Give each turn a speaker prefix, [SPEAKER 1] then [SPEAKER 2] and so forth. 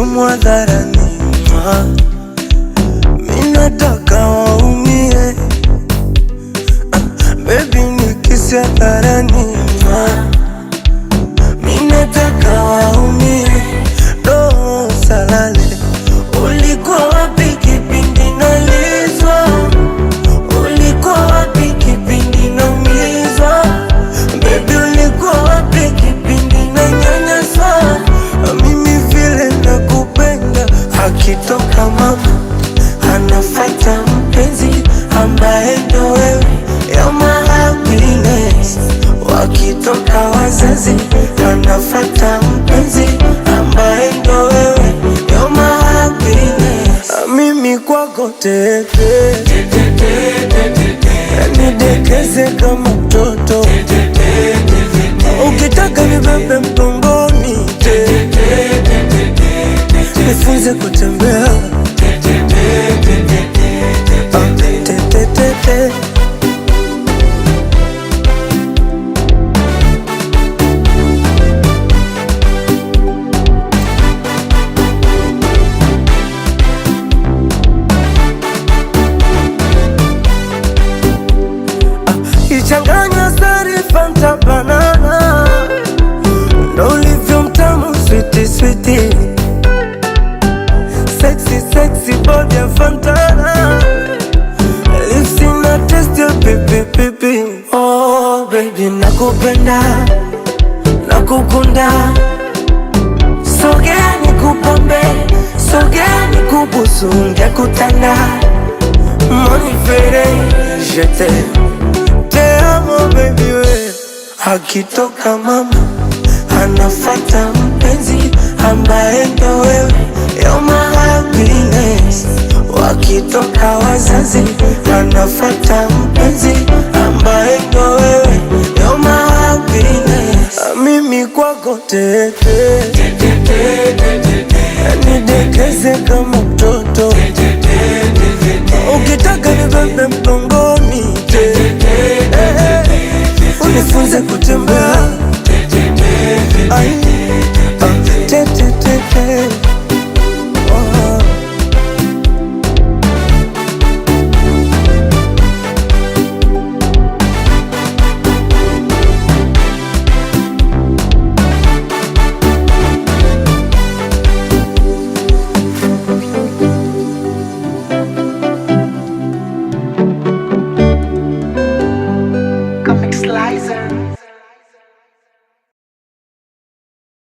[SPEAKER 1] sumu hadharani, mimi nataka waumie. Baby nikisi hadharani, mimi nataka waumie. Roho salale, ulikuwa wapi kipindi nalizwa? Ulikuwa wapi kipindi naumizwa? Baby ulikuwa wapi kipindi nanyanyaswa? Mimi vile nakupenda, akitoka mama anafuata mpenzi ambaye ndo wewe. You're my happiness. Wakitoka wazazi anafuata mpenzi ambaye ndo wewe. You're my happiness. Mimi kwako tete, nidekeze kama mtoto, ukitaka nibebe mgongoni, nifunze kutembea. Ichanganya sari Fanta banana, ndo ulivyo mtamu sweetie sweetie. Sexy sexy body ya Fantana, lips ina taste ya pipi pipi. Oh baby nakupenda, nakukunda. Sogea nikupambe, sogea nikubusu, ngekutanda. Money fere, je t'aime. Te amo baby we. Akitoka mama anafuata mpenzi ambaye ndo wewe. You're my happiness. Wakitoka wazazi anafuata mpenzi ambaye ndo wewe. You're my happiness. Mimi kwako tete, nidekeze kama mtoto, ukitaka nibebe mgongoni, unifunze kutembea.
[SPEAKER 2] Comic Slicer.